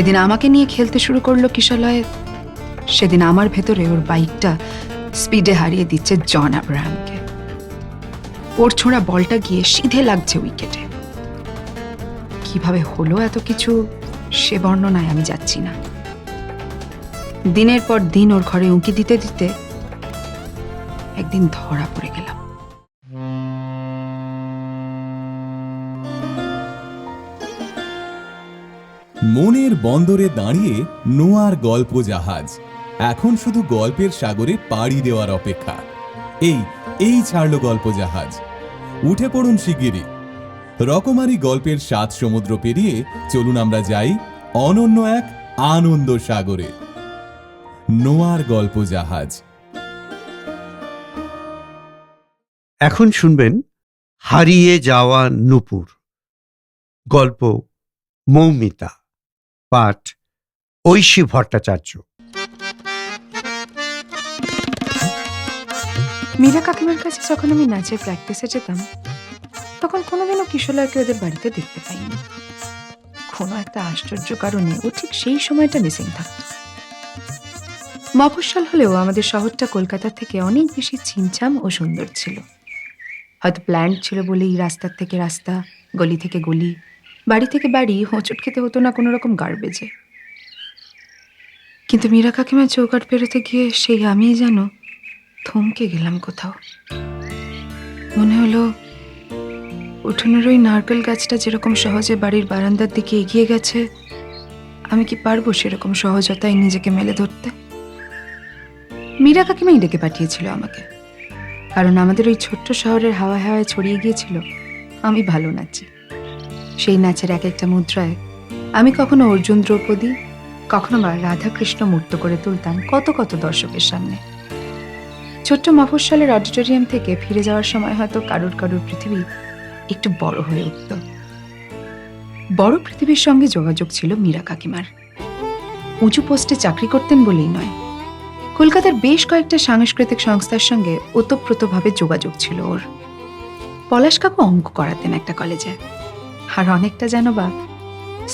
যেদিন আমাকে নিয়ে খেলতে শুরু করলো কিশলয়ে, সেদিন আমার ভেতরে ওর বাইকটা স্পিডে হারিয়ে দিচ্ছে জন আব্রাহামকে। ওর ছোঁড়া বলটা গিয়ে সিধে লাগছে উইকেটে। কিভাবে হলো এত কিছু সে বর্ণনায় আমি যাচ্ছি না। দিনের পর দিন ওর ঘরে উঁকি দিতে দিতে একদিন ধরা পড়ে গেলাম। মনের বন্দরে দাঁড়িয়ে নোয়ার গল্প জাহাজ এখন শুধু গল্পের সাগরে পাড়ি দেওয়ার অপেক্ষা। এই ছাড়ল গল্প জাহাজ। উঠে পড়ুন শিগগিরই। রকমারি গল্পের 7 সমুদ্র পেরিয়ে চলুন আমরা যাই অনন্য এক আনন্দ সাগরে। নোয়ার গল্প জাহাজ। এখন শুনবেন হারিয়ে যাওয়া নূপুর। গল্প মৌমিতা, পাঠ ঐশী ভট্টাচার্য। মীরা কাকিমার কাছে যখন আমি নাচের প্র্যাকটিসে যেতাম, তখন কোনোদিনও কিশলয়কে ওদের বাড়িতে দেখতে পাইনি। কোনো একটা আশ্চর্য কারণে ও ঠিক সেই সময়টা মিসিং থাকতো। মফস্বল হলেও আমাদের শহরটা কলকাতা থেকে অনেক বেশি ছিমছাম ও সুন্দর ছিল। হয়তো প্ল্যান্ট ছিল বলেই রাস্তার থেকে রাস্তা, গলি থেকে গলি, বাড়ি থেকে বাড়ি হোঁচট খেতে হতো না কোনো রকম গার্বেজে। কিন্তু মীরা কাকিমার চৌকাঠ পেরোতে গিয়ে সেই আমিই যেন থমকে গেলাম কোথাও। মনে হলো উঠোনের ওই নারকেল গাছটা যেরকম সহজে বাড়ির বারান্দার দিকে এগিয়ে গেছে, আমি কি পারবো সেরকম সহজতায় নিজেকে মেলে ধরতে? মীরা কাকিমাই ডেকে পাঠিয়েছিল আমাকে, কারণ আমাদের ওই ছোট্ট শহরের হাওয়া হাওয়ায় ছড়িয়ে গিয়েছিল আমি ভালো নাচি। সেই নাচের এক একটা মুদ্রায় আমি কখনো অর্জুন দ্রৌপদী, কখনো বা রাধাকৃষ্ণ মূর্ত করে তুলতাম কত কত দর্শকের সামনে। ছোট্ট মফস্বলের অডিটোরিয়াম থেকে ফিরে যাওয়ার সময় হয়তো কারুর কারুর পৃথিবী একটু বড় হয়ে উঠত। বড় পৃথিবীর সঙ্গে যোগাযোগ ছিল মীরা কাকিমার। উঁচু পোস্টে চাকরি করতেন বলেই নয়, কলকাতার বেশ কয়েকটা সাংস্কৃতিক সংস্থার সঙ্গে ওতপ্রোতভাবে যোগাযোগ ছিল ওর। পলাশ কাকু অঙ্ক করাতেন একটা কলেজে, আর অনেকটা যেন বা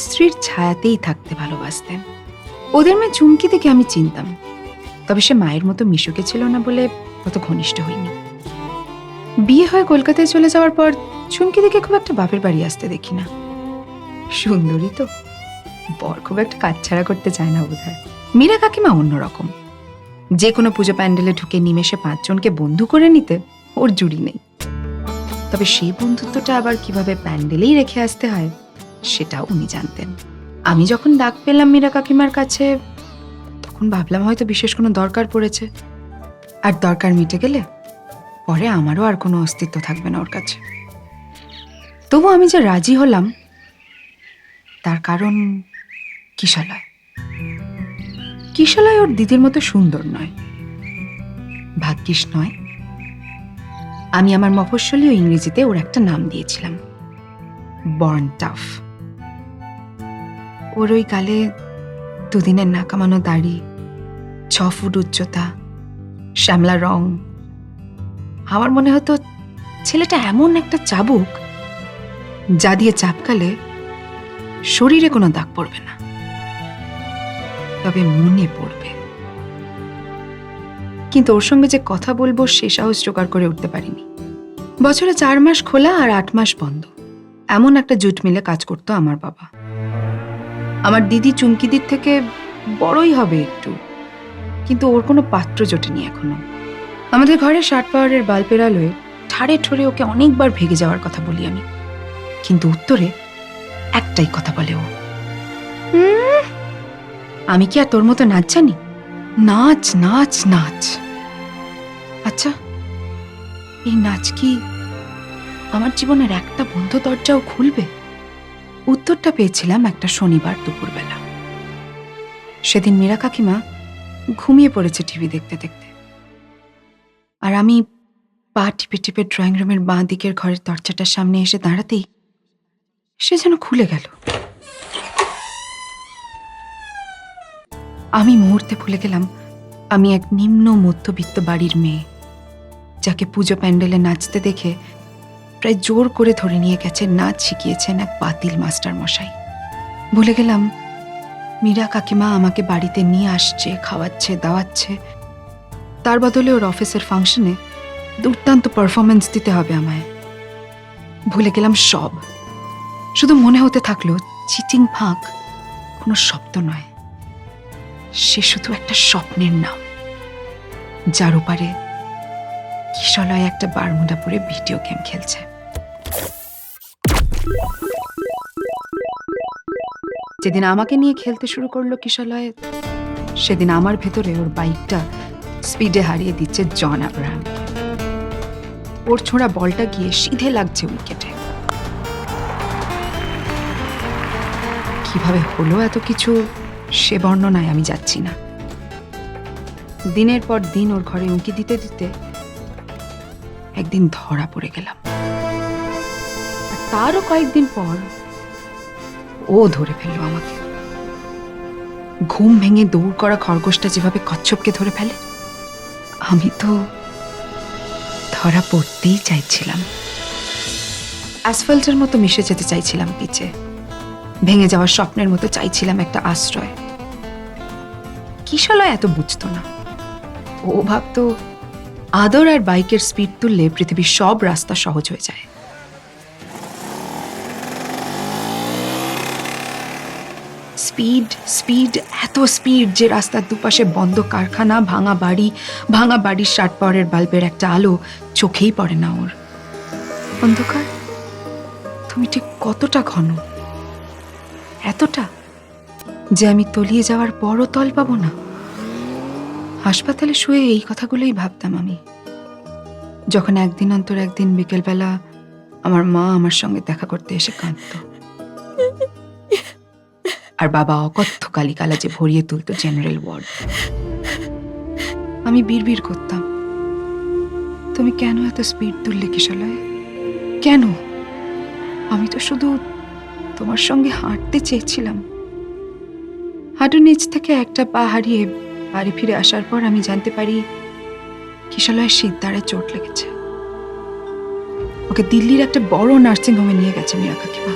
স্ত্রীর ছায়াতেই থাকতে ভালোবাসতেন। ওদের মেয়ে চুমকি থেকে আমি চিনতাম, তবে সে মায়ের মতো মিশুকে ছিল না বলে অত ঘনিষ্ঠ হইনি। বিয়ে হয়ে কলকাতায় চলে যাওয়ার পর চুমকি থেকে খুব একটা বাপের বাড়ি আসতে দেখি না। সুন্দরী তো, বর খুব একটা কাছছাড়া করতে চায় না বোধহয়। মীরা কাকিমা অন্যরকম। যে কোনো পুজো প্যান্ডেলে ঢুকে নিমেষে 5 জনকে বন্ধু করে নিতে ওর জুড়ি নেই। তবে সেই বন্ধুত্বটা আবার কিভাবে প্যান্ডেলেই রেখে আসতে হয় সেটাও উনি জানতেন। আমি যখন ডাক পেলাম মীরা কাকিমার কাছে, তখন ভাবলাম হয়তো বিশেষ কোনো দরকার পড়েছে, আর দরকার মিটে গেলে পরে আমারও আর কোনো অস্তিত্ব থাকবে না ওর কাছে। তবু আমি যে রাজি হলাম তার কারণ কিশলয়। কিশলয় ওর দিদির মতো সুন্দর নয়, ভাগ্যিস নয়। আমি আমার মফস্বলীয় ইংরেজিতে ওর একটা নাম দিয়েছিলাম, বর্ন টাফ। ওর ওই গালে 2 দিনের না কামানো দাড়ি, 6 ফুট উচ্চতা, শ্যামলা রং। আমার মনে হতো ছেলেটা এমন একটা চাবুক যা দিয়ে চাপকালে শরীরে কোনো দাগ পড়বে না, তবে মনে পড়বে। কিন্তু ওর সঙ্গে যে কথা বলবো সে সাহস জোগাড় করে উঠতে পারিনি। বছরে 4 মাস খোলা আর 8 মাস বন্ধ, এমন একটা জুট মিলে কাজ করতো আমার বাবা। আমার দিদি চুমকিদির থেকে বড়ই হবে একটু, কিন্তু ওর কোনো পাত্র জোটেনি এখনো। আমাদের ঘরে 60 পাওয়ারের বাল্বের আলোয় ঠাড়ে ঠোরে ওকে অনেকবার ভেগে যাওয়ার কথা বলি আমি, কিন্তু উত্তরে একটাই কথা বলে ও, আমি কি আর তোর মতো নাচ জানি? নাচ নাচ নাচ। আচ্ছা, এই নাচ কি আমার জীবনের একটা বন্ধ দরজাও খুলবে? উত্তরটা পেয়েছিলাম একটা শনিবার দুপুরবেলা। সেদিন মীরা কাকিমা ঘুমিয়ে পড়েছে টিভি দেখতে দেখতে, আর আমি পা টিপে টিপে ড্রয়িং রুমের বাঁ দিকের ঘরের দরজাটার সামনে এসে দাঁড়াতেই সে যেন খুলে গেল। আমি মুহূর্তে ভুলে গেলাম আমি এক নিম্ন মধ্যবিত্ত বাড়ির মেয়ে, যাকে পুজো প্যান্ডেলে নাচতে দেখে প্রায় জোর করে ধরে নিয়ে গেছে নাচ শিখিয়েছেন এক বাতিল মাস্টার মশাই। ভুলে গেলাম মীরা কাকিমা আমাকে বাড়িতে নিয়ে আসছে, খাওয়াচ্ছে, দাওয়াচ্ছে। তার বদলে ওর অফিসের ফাংশনে দুর্দান্ত পারফরমেন্স দিতে হবে আমায়। ভুলে গেলাম সব। শুধু মনে হতে থাকলো চিটিং ফাঁক কোনো শব্দ নয়, সে শুধু একটা স্বপ্নের নাম, যার ওপারে কিশলয় একটা বারমুডা পরে ভিডিও গেম খেলছে। যেদিন আমাকে নিয়ে খেলতে শুরু করলো কিশলয়, সেদিন আমার ভেতরে ওর বাইকটা স্পিডে হারিয়ে দিচ্ছে জন আব্রাহাম। ওর ছোঁড়া বলটা গিয়ে সিধে লাগছে উইকেটে। কিভাবে হলো এত কিছু সে বর্ণনায় আমি যাচ্ছি না। দিনের পর দিন ওর ঘরে উঁকি দিতে দিতে একদিন ধরা পড়ে গেলাম। আর তারও কয়েকদিন পর ও ধরে ফেললো আমাকে। ঘুম ভেঙে দৌড় করা খরগোশটা যেভাবে কচ্ছপকে ধরে ফেলে, আমি তো ধরা পড়তেই চাইছিলাম। অ্যাসফল্টের মতো মিশে যেতে চাইছিলাম পিচে, ভেঙে যাওয়ার স্বপ্নের মতো চাইছিলাম একটা আশ্রয়। কিশলয় এত বুঝতো না। ও ভাবতো আদর আর বাইকের স্পিড তুললে পৃথিবীর সব রাস্তা সহজ হয়ে যায়। স্পিড স্পিড এত স্পিড যে রাস্তার দুপাশে বন্ধ কারখানা, ভাঙা বাড়ির শার্ট পাওয়ারের বাল্বের একটা আলো চোখেই পড়ে না ওর। অন্ধকার তুমি ঠিক কতটা ঘন, এতটা যে আমি তলিয়ে যাওয়ার পরও তল পাবো না। হাসপাতালে শুয়ে এই কথাগুলোই ভাবতাম আমি, যখন একদিন অন্তর একদিন বিকেলবেলা আমার মা আমার সঙ্গে দেখা করতে এসে কাঁদত, আর বাবা অকথ্য কালিকালাজে ভরিয়ে তুলতো জেনারেল ওয়ার্ড। আমি বিড়বিড় করতাম, তুমি কেন এত স্পিড তুললে কিশলয়, কেন? আমি তো শুধু তোমার সঙ্গে হাঁটতে চেয়েছিলাম। হাঁটুর নিচ থেকে একটা পা হারিয়ে বাড়ি ফিরে আসার পর আমি জানতে পারি কিশলয়ের শিরদাঁড়ে চোট লেগেছে। ওকে দিল্লির একটা বড় নার্সিং হোমে নিয়ে গেছে মীরা কাকিমা।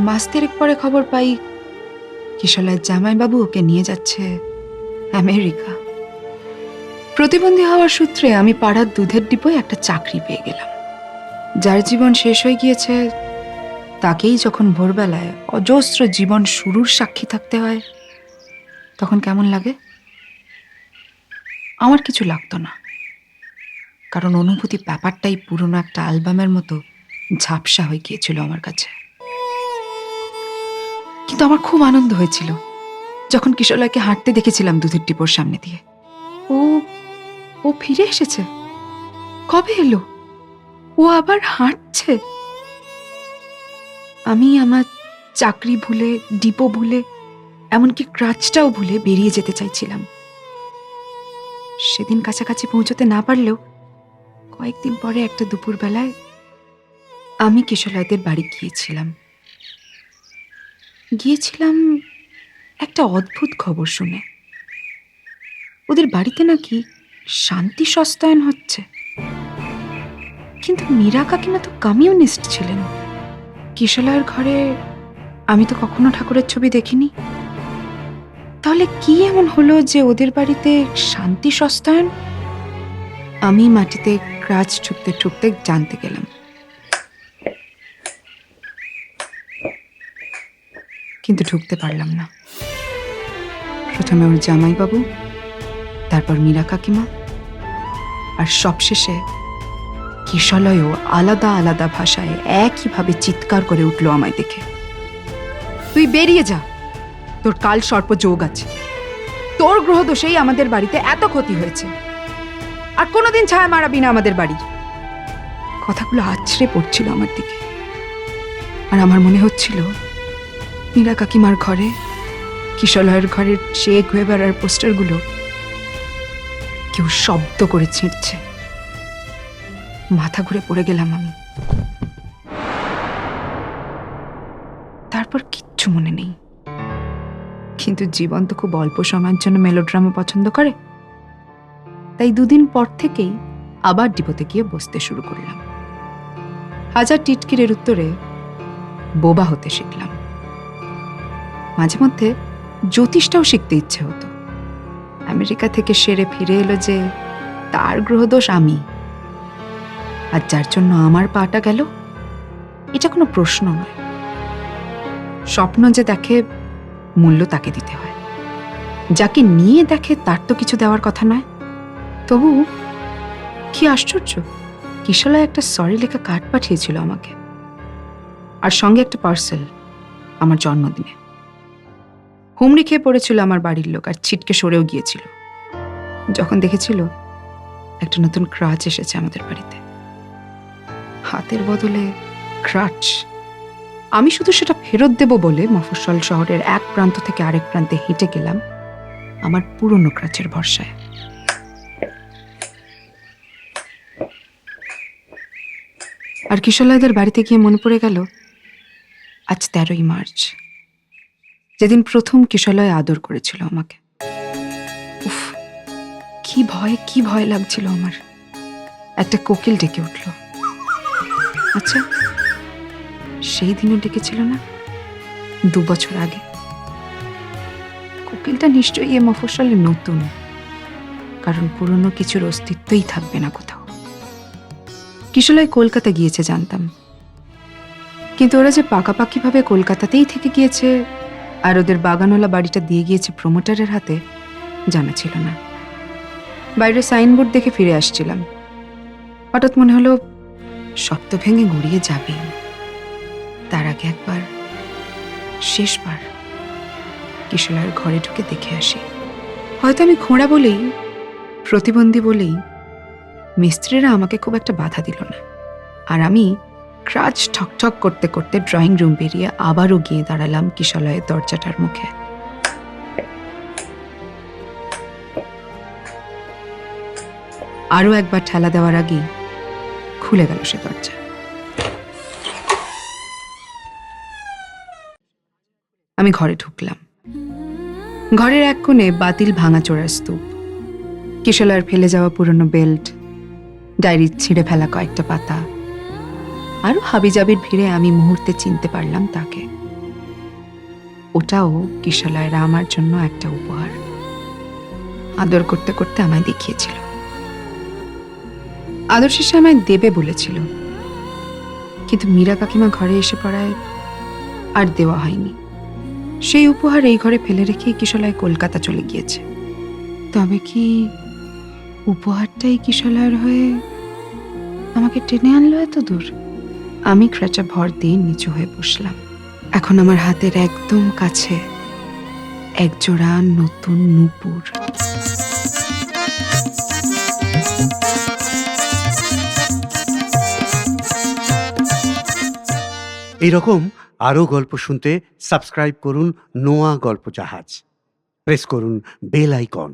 মাস 3 পরে খবর পাই কিশলয়ের জামাইবাবু ওকে নিয়ে যাচ্ছে আমেরিকা। প্রতিবন্ধী হওয়ার সূত্রে আমি পাড়ার দুধের ডিপোয় একটা চাকরি পেয়ে গেলাম। যার জীবন শেষ হয়ে গিয়েছে তাকেই যখন ভোরবেলায় অজস্র জীবন শুরুর সাক্ষী থাকতে হয়, তখন কেমন লাগে? আমার কিছু লাগতো না, কারণ অনুভূতি ব্যাপারটাই পুরনো একটা অ্যালবামের মতো ঝাপসা হয়ে গিয়েছিল আমার কাছে। কিন্তু আমার খুব আনন্দ হয়েছিল যখন কিশলয়কে হাঁটতে দেখেছিলাম দুধের ডিপোর সামনে দিয়ে। ও ও ফিরে এসেছে। কবে এলো? ও আবার হাঁটছে। আমি আমার চাকরি ভুলে, ডিপো ভুলে, এমনকি ক্রাচটাও ভুলে বেরিয়ে যেতে চাইছিলাম। সেদিন কাছাকাছি পৌঁছতে না পারলেও কয়েকদিন পরে একটা দুপুরবেলায় আমি কিশলয়দের বাড়ি গিয়েছিলাম একটা অদ্ভুত খবর শুনে। ওদের বাড়িতে নাকি শান্তি সস্তায়ন হচ্ছে। কিন্তু মীরা কাকিমা তো কমিউনিস্ট ছিলেন। কিশলয়ের ঘরে আমি তো কখনো ঠাকুরের ছবি দেখিনি। তাহলে কি এমন হলো যে ওদের বাড়িতে শান্তি সস্তায়ন? আমি মাটিতে ক্রাচ ঠুকতে ঠুকতে জানতে গেলাম, কিন্তু ঢুকতে পারলাম না। প্রথমে ওর জামাইবাবু, তারপর মীরা কাকিমা, আর সবশেষে কিশলয়ও আলাদা আলাদা ভাষায় একইভাবে চিৎকার করে উঠল আমায় দেখে, তুই বেরিয়ে যা, তোর কাল সর্প যোগ আছে, তোর গ্রহদোষেই আমাদের বাড়িতে এত ক্ষতি হয়েছে, আর কোনোদিন ছায়া মারাবি না আমাদের বাড়ির। কথাগুলো আছড়ে পড়ছিল আমার দিকে, আর আমার মনে হচ্ছিল মীরা কাকিমার ঘরে, কিশলয়ের ঘরের চেক হয়ে বেড়ার পোস্টারগুলো কেউ শব্দ করে ছিঁড়ছে। মাথা ঘুরে পড়ে গেলাম আমি। তারপর কিচ্ছু মনে নেই, কিন্তু জীবন তো খুব অল্প সময়ের জন্য মেলোড্রামা পছন্দ করে, তাই 2 দিন পর থেকেই আবার ডিপোতে গিয়ে বসতে শুরু করলাম। হাজার টিটকিরের উত্তরে বোবা হতে শিখলাম। মাঝে মধ্যে জ্যোতিষটাও শিখতে ইচ্ছে হতো। আমেরিকা থেকে সেরে ফিরে এলো যে তার গ্রহদোষ আমি, আর যার জন্য আমার পাটা গেল, এটা কোনো প্রশ্ন নয়। স্বপ্ন যে দেখে মূল্য তাকে দিতে হয়, যাকে নিয়ে দেখে তার তো কিছু দেওয়ার কথা নয়। তবু কি আশ্চর্য, কিশলয় একটা সরি লেখা কার্ড পাঠিয়েছিল আমাকে, আর সঙ্গে একটা পার্সেল আমার জন্মদিনে। হুমড়ি খেয়ে পড়েছিল আমার বাড়ির লোক, আর ছিটকে সরেও গিয়েছিল যখন দেখেছিল একটা নতুন ক্রাচ এসেছে আমাদের বাড়িতে। হাতের বদলে ক্রাচ। আমি শুধু সেটা ফেরত দেব বলে মফস্বল শহরের এক প্রান্ত থেকে আরেক প্রান্তে হেঁটে গেলাম আমার পুরনো ক্রাচের ভরসায়। আর কিশলয়দের বাড়িতে গিয়ে মনে পড়ে গেল আজ 13ই মার্চ, যেদিন প্রথম কিশলয় আদর করেছিল আমাকে। উফ, কি ভয় লাগছিল আমার। একটা কোকিল ডেকে উঠল। আচ্ছা, সেই দিনও ডেকেছিল না 2 বছর আগে? কোকিলটা নিশ্চয়ই এ মফস্বলে নতুন, কারণ পুরনো কিছুর অস্তিত্বই থাকবে না কোথাও। কিশলয় কলকাতা গিয়েছে জানতাম, কিন্তু ওরা যে পাকাপাকিভাবে কলকাতাতেই থেকে গিয়েছে আর ওদের বাগানওয়ালা বাড়িটা দিয়ে গিয়েছে প্রমোটারের হাতে, জানা ছিল না। বাইরে সাইনবোর্ড দেখে ফিরে আসছিলাম, হঠাৎ মনে হলো সব তো ভেঙে গড়িয়ে যাবেই, তার আগে একবার, শেষবার কিশলয়ের ঘরে ঢুকে দেখে আসি। হয়তো আমি খোঁড়া বলেই, প্রতিবন্ধী বলেই মিস্ত্রিরা আমাকে খুব একটা বাধা দিল না, আর আমি ক্রাচ ঠকঠক করতে করতে ড্রয়িং রুম বেরিয়ে আবারও গিয়ে দাঁড়ালাম কিশলয়ের দরজাটার মুখে। আরও একবার ঠেলা দেওয়ার আগেই খুলে গেল সে দরজা। আমি ঘরে ঢুকলাম। ঘরের এক কোণে বাতিল ভাঙাচোরা স্তূপ, কিশলয়ের ফেলে যাওয়া পুরনো বেল্ট, ডায়েরির ছিঁড়ে ফেলা কয়েকটা পাতা, আরো হাবিজাবির ভিড়ে আমি মুহূর্তে চিনতে পারলাম তাকে। ওটাও কিশলয়রা আমার জন্য একটা উপহার। আদর করতে করতে আমায় দেখিয়েছিল। আদর শেষে আমায় দেবে বলেছিল, কিন্তু মীরা কাকিমা ঘরে এসে পড়ায় আর দেওয়া হয়নি। সেই উপহার এই ঘরে ফেলে রেখেই কিশলয় কলকাতা চলে গিয়েছে। তবে কি উপহারটাই কিশলয়ের হয়ে আমাকে টেনে আনলো এত দূর? আমি ক্রাচা ভর দিয়ে নিচু হয়ে বসলাম। এখন আমার হাতের একদম কাছে একজোড়া নতুন নূপুর। এইরকম আরও গল্প শুনতে সাবস্ক্রাইব করুন নোয়া গল্প জাহাজ, প্রেস করুন বেল আইকন।